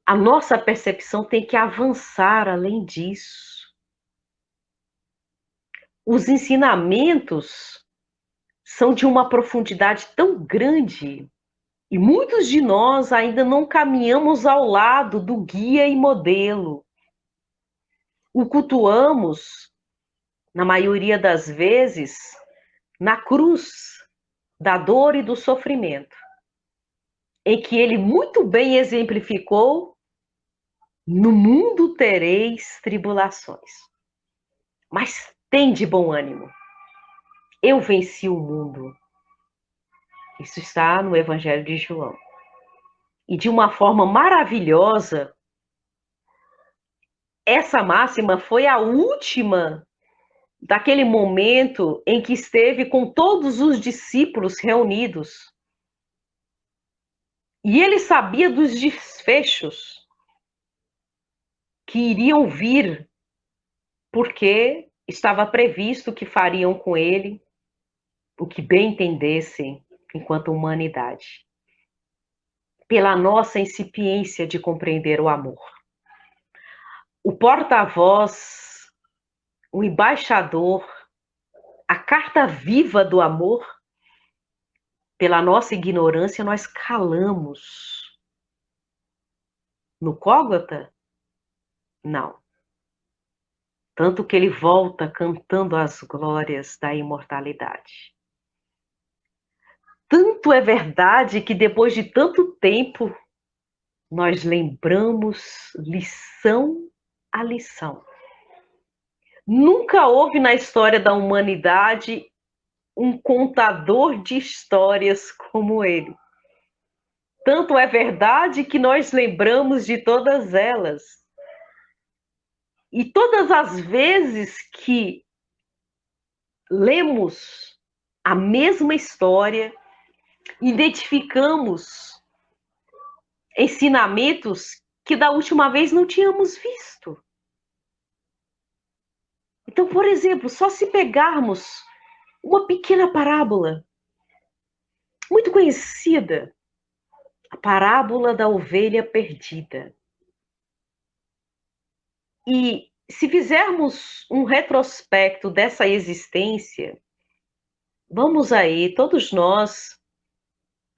A nossa percepção tem que avançar além disso. Os ensinamentos são de uma profundidade tão grande e muitos de nós ainda não caminhamos ao lado do guia e modelo. O cultuamos, na maioria das vezes, na cruz da dor e do sofrimento, em que ele muito bem exemplificou: no mundo tereis tribulações, mas tende bom ânimo, eu venci o mundo. Isso está no Evangelho de João. E de uma forma maravilhosa, essa máxima foi a última daquele momento em que esteve com todos os discípulos reunidos. E ele sabia dos desfechos que iriam vir, porque estava previsto que fariam com ele o que bem entendessem enquanto humanidade, pela nossa incipiência de compreender o amor. O porta-voz, o embaixador, a carta viva do amor, pela nossa ignorância nós calamos. No Cógota? Não. Tanto que ele volta cantando as glórias da imortalidade. Tanto é verdade que depois de tanto tempo, nós lembramos lição a lição. Nunca houve na história da humanidade um contador de histórias como ele. Tanto é verdade que nós lembramos de todas elas. E todas as vezes que lemos a mesma história, identificamos ensinamentos que da última vez não tínhamos visto. Então, por exemplo, só se pegarmos uma pequena parábola, muito conhecida, a parábola da ovelha perdida. E se fizermos um retrospecto dessa existência, vamos aí, todos nós,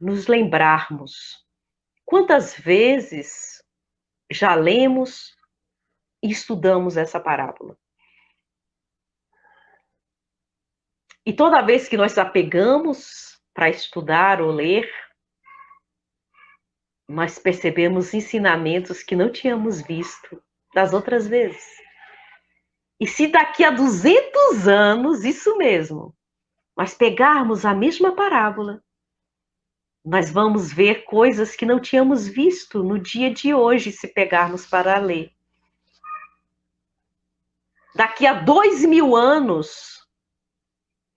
nos lembrarmos quantas vezes já lemos e estudamos essa parábola. E toda vez que nós a pegamos para estudar ou ler, nós percebemos ensinamentos que não tínhamos visto das outras vezes. E se daqui a 200 anos, isso mesmo, nós pegarmos a mesma parábola, nós vamos ver coisas que não tínhamos visto no dia de hoje, se pegarmos para ler. Daqui a 2000 anos,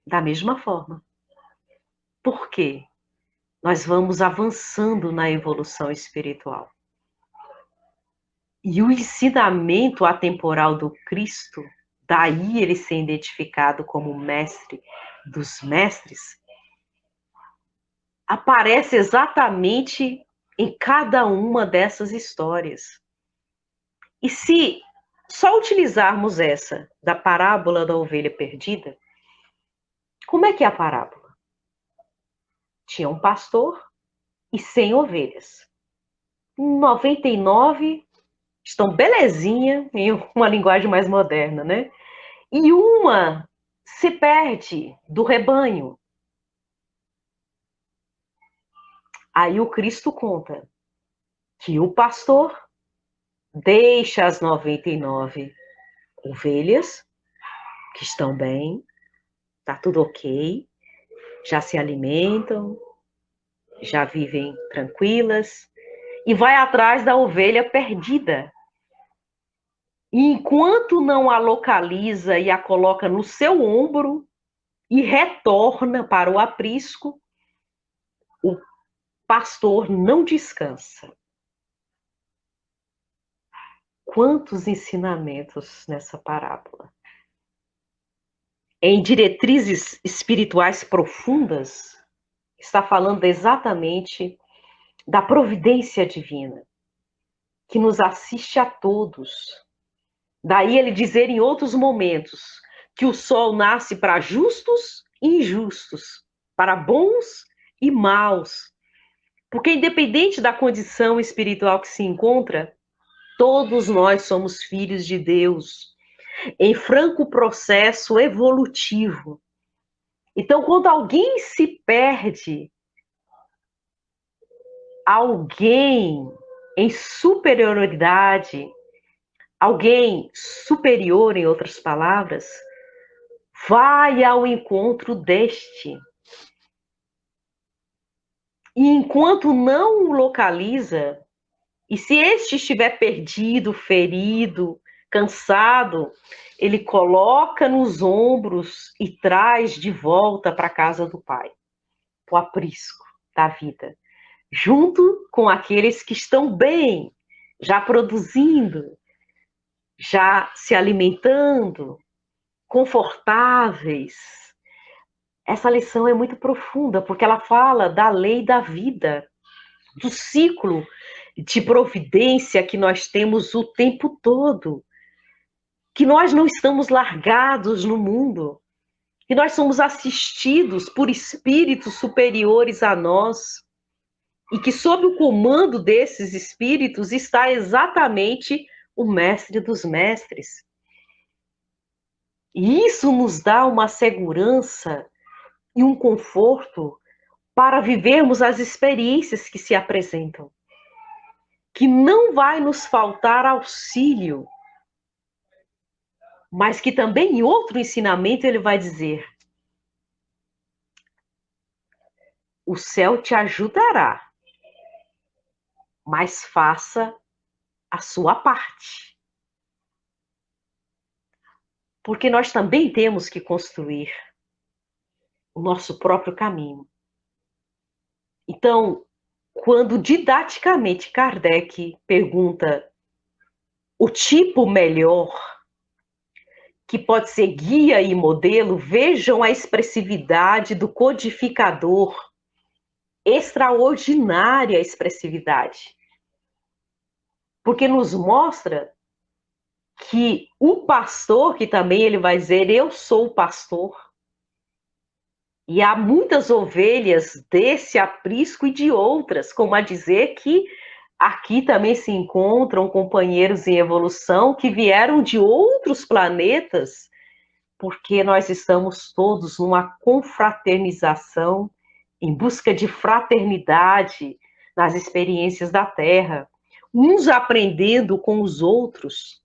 da mesma forma. Por quê? Nós vamos avançando na evolução espiritual. E o ensinamento atemporal do Cristo, daí ele ser identificado como mestre dos mestres, aparece exatamente em cada uma dessas histórias. E se só utilizarmos essa da parábola da ovelha perdida, como é que é a parábola? Tinha um pastor e 100 ovelhas. 99 estão belezinha, em uma linguagem mais moderna, né? E uma se perde do rebanho. Aí o Cristo conta que o pastor deixa as 99 ovelhas, que estão bem, tá tudo ok, já se alimentam, já vivem tranquilas, e vai atrás da ovelha perdida. E enquanto não a localiza e a coloca no seu ombro e retorna para o aprisco, o pastor não descansa. Quantos ensinamentos nessa parábola? Em diretrizes espirituais profundas, está falando exatamente da providência divina, que nos assiste a todos. Daí ele dizer em outros momentos que o sol nasce para justos e injustos, para bons e maus. Porque independente da condição espiritual que se encontra, todos nós somos filhos de Deus, em franco processo evolutivo. Então, quando alguém se perde, alguém em superioridade, alguém superior, em outras palavras, vai ao encontro deste. E enquanto não o localiza, e se este estiver perdido, ferido, cansado, ele coloca nos ombros e traz de volta para a casa do Pai, para o aprisco da vida, junto com aqueles que estão bem, já produzindo, já se alimentando, confortáveis. Essa lição é muito profunda, porque ela fala da lei da vida, do ciclo de providência que nós temos o tempo todo, que nós não estamos largados no mundo, que nós somos assistidos por espíritos superiores a nós, e que sob o comando desses espíritos está exatamente o mestre dos mestres. E isso nos dá uma segurança e um conforto para vivermos as experiências que se apresentam. Que não vai nos faltar auxílio, mas que também em outro ensinamento ele vai dizer: o céu te ajudará, mas faça a sua parte. Porque nós também temos que construir o nosso próprio caminho. Então, quando didaticamente Kardec pergunta o tipo melhor, que pode ser guia e modelo, vejam a expressividade do codificador, extraordinária expressividade. Porque nos mostra que o pastor, que também ele vai dizer, eu sou o pastor, e há muitas ovelhas desse aprisco e de outras, como a dizer que aqui também se encontram companheiros em evolução que vieram de outros planetas, porque nós estamos todos numa confraternização, em busca de fraternidade nas experiências da Terra, uns aprendendo com os outros,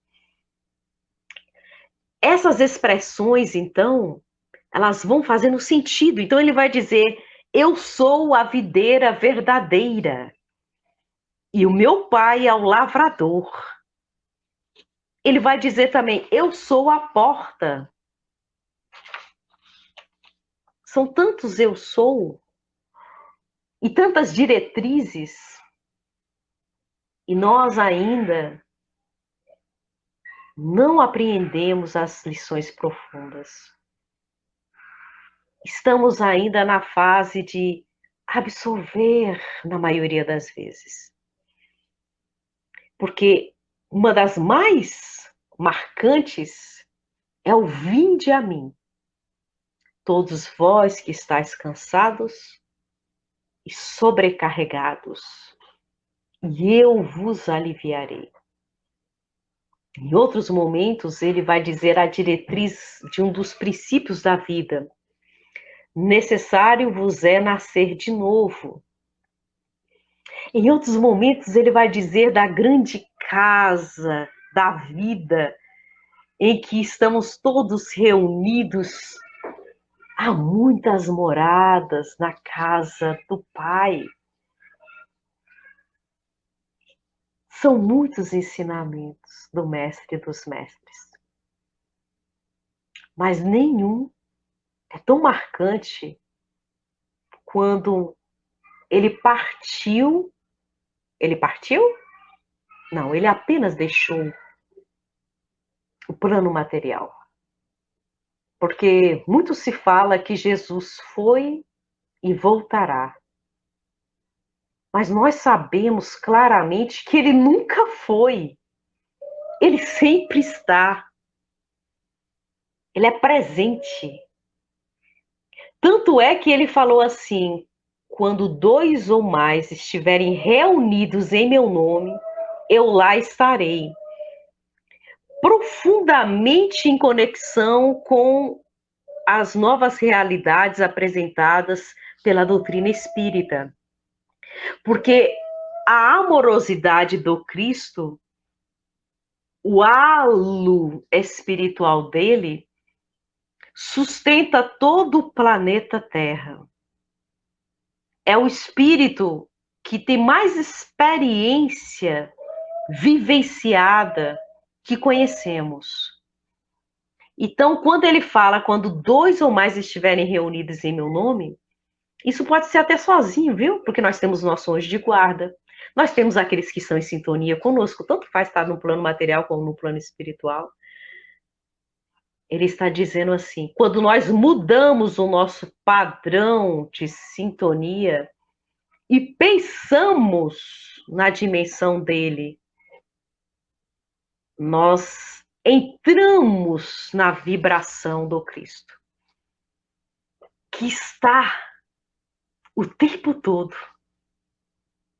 essas expressões, então, elas vão fazendo sentido. Então ele vai dizer: eu sou a videira verdadeira e o meu pai é o lavrador. Ele vai dizer também: eu sou a porta. São tantos eu sou e tantas diretrizes, e nós ainda não apreendemos as lições profundas. Estamos ainda na fase de absorver, na maioria das vezes. Porque uma das mais marcantes é o vinde a mim, todos vós que estáis cansados e sobrecarregados, e eu vos aliviarei. Em outros momentos, ele vai dizer a diretriz de um dos princípios da vida: necessário vos é nascer de novo. Em outros momentos, ele vai dizer da grande casa da vida, em que estamos todos reunidos. Há muitas moradas na casa do Pai. São muitos ensinamentos do Mestre dos Mestres. Mas nenhum é tão marcante quando ele partiu. Ele partiu? Não, ele apenas deixou o plano material. Porque muito se fala que Jesus foi e voltará. Mas nós sabemos claramente que ele nunca foi. Ele sempre está. Ele é presente. Tanto é que ele falou assim: quando 2 ou mais estiverem reunidos em meu nome, eu lá estarei. Profundamente em conexão com as novas realidades apresentadas pela doutrina espírita. Porque a amorosidade do Cristo, o halo espiritual dele, sustenta todo o planeta Terra. É o espírito que tem mais experiência vivenciada que conhecemos. Então, quando ele fala, quando 2 ou mais estiverem reunidos em meu nome, isso pode ser até sozinho, viu? Porque nós temos nosso anjo de guarda, nós temos aqueles que estão em sintonia conosco, tanto faz estar no plano material como no plano espiritual. Ele está dizendo assim: quando nós mudamos o nosso padrão de sintonia e pensamos na dimensão dele, nós entramos na vibração do Cristo, que está o tempo todo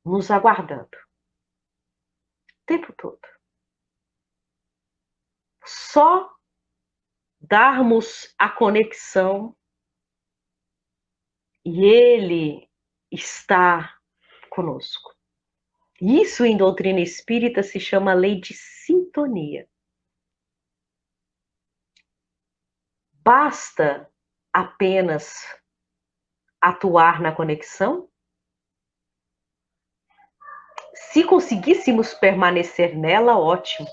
nos aguardando. O tempo todo. Só darmos a conexão e ele está conosco. Isso em doutrina espírita se chama lei de sintonia. Basta apenas atuar na conexão? Se conseguíssemos permanecer nela, ótimo.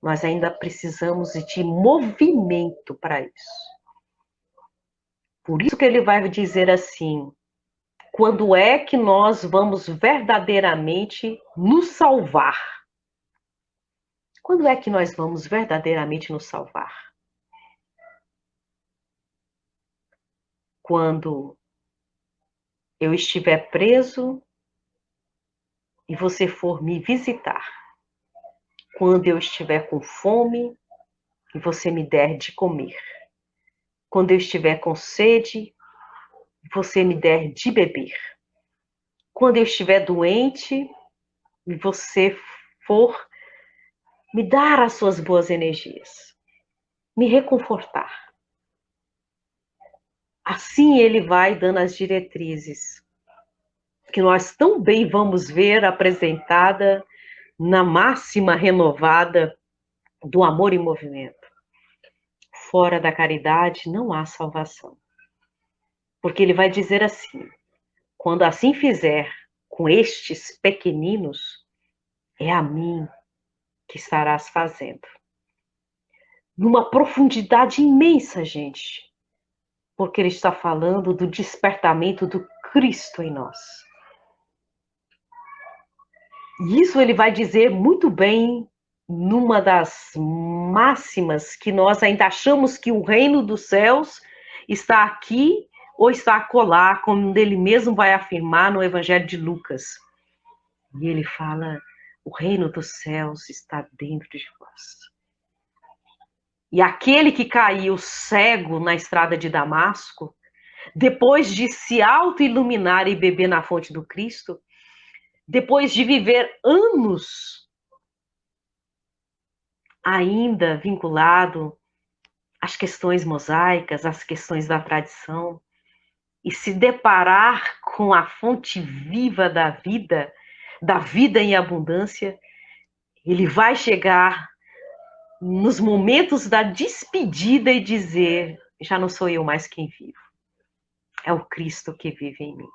Nós ainda precisamos de movimento para isso. Por isso que ele vai dizer assim: quando é que nós vamos verdadeiramente nos salvar? Quando é que nós vamos verdadeiramente nos salvar? Quando eu estiver preso e você for me visitar. Quando eu estiver com fome e você me der de comer. Quando eu estiver com sede e você me der de beber. Quando eu estiver doente e você for me dar as suas boas energias. Me reconfortar. Assim ele vai dando as diretrizes que nós tão bem vamos ver apresentada na máxima renovada do amor em movimento. fora da caridade não há salvação. Porque ele vai dizer assim: quando assim fizer com estes pequeninos, é a mim que estarás fazendo. Numa profundidade imensa, gente, porque ele está falando do despertamento do Cristo em nós. E isso ele vai dizer muito bem numa das máximas que nós ainda achamos que o reino dos céus está aqui ou está acolá, como ele mesmo vai afirmar no Evangelho de Lucas. E ele fala: o reino dos céus está dentro de vós. E aquele que caiu cego na estrada de Damasco, depois de se auto-iluminar e beber na fonte do Cristo, depois de viver anos ainda vinculado às questões mosaicas, às questões da tradição, e se deparar com a fonte viva da vida em abundância, ele vai chegar nos momentos da despedida e dizer: já não sou eu mais quem vivo, é o Cristo que vive em mim.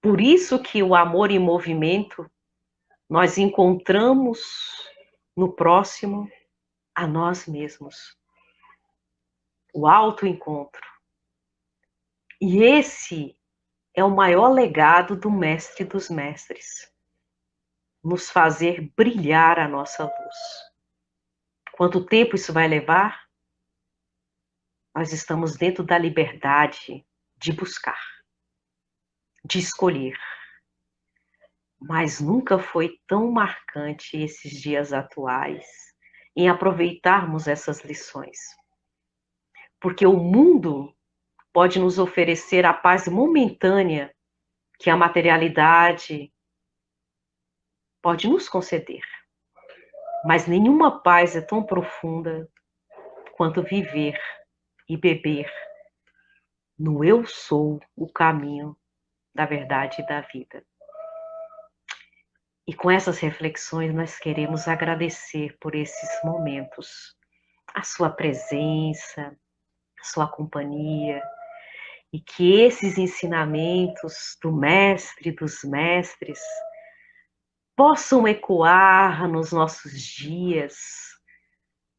Por isso que o amor em movimento nós encontramos no próximo a nós mesmos. O autoencontro. E esse é o maior legado do Mestre dos Mestres. Nos fazer brilhar a nossa luz. Quanto tempo isso vai levar? Nós estamos dentro da liberdade de buscar, de escolher. Mas nunca foi tão marcante esses dias atuais em aproveitarmos essas lições. Porque o mundo pode nos oferecer a paz momentânea que a materialidade pode nos conceder. Mas nenhuma paz é tão profunda quanto viver e beber no eu sou o caminho da verdade e da vida. E com essas reflexões nós queremos agradecer por esses momentos, a sua presença, a sua companhia, e que esses ensinamentos do Mestre dos Mestres possam ecoar nos nossos dias,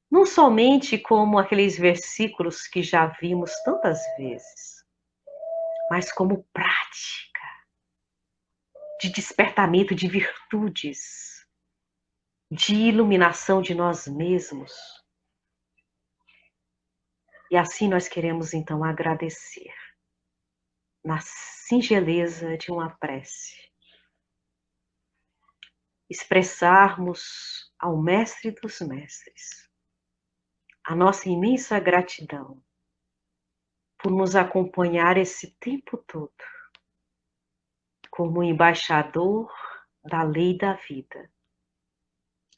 não somente como aqueles versículos que já vimos tantas vezes, mas como prática de despertamento de virtudes, de iluminação de nós mesmos. E assim nós queremos então agradecer, na singeleza de uma prece, expressarmos ao Mestre dos Mestres a nossa imensa gratidão por nos acompanhar esse tempo todo como embaixador da lei da vida,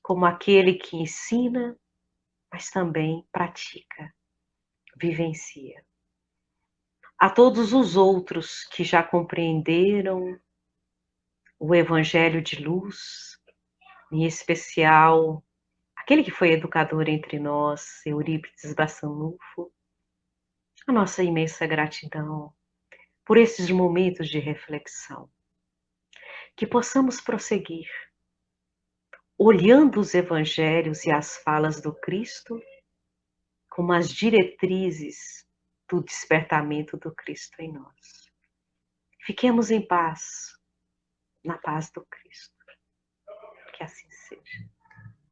como aquele que ensina, mas também pratica, vivencia. A todos os outros que já compreenderam o Evangelho de luz, em especial aquele que foi educador entre nós, Eurípides Bassanufo, a nossa imensa gratidão por esses momentos de reflexão. Que possamos prosseguir, olhando os evangelhos e as falas do Cristo como as diretrizes do despertamento do Cristo em nós. Fiquemos em paz, na paz do Cristo.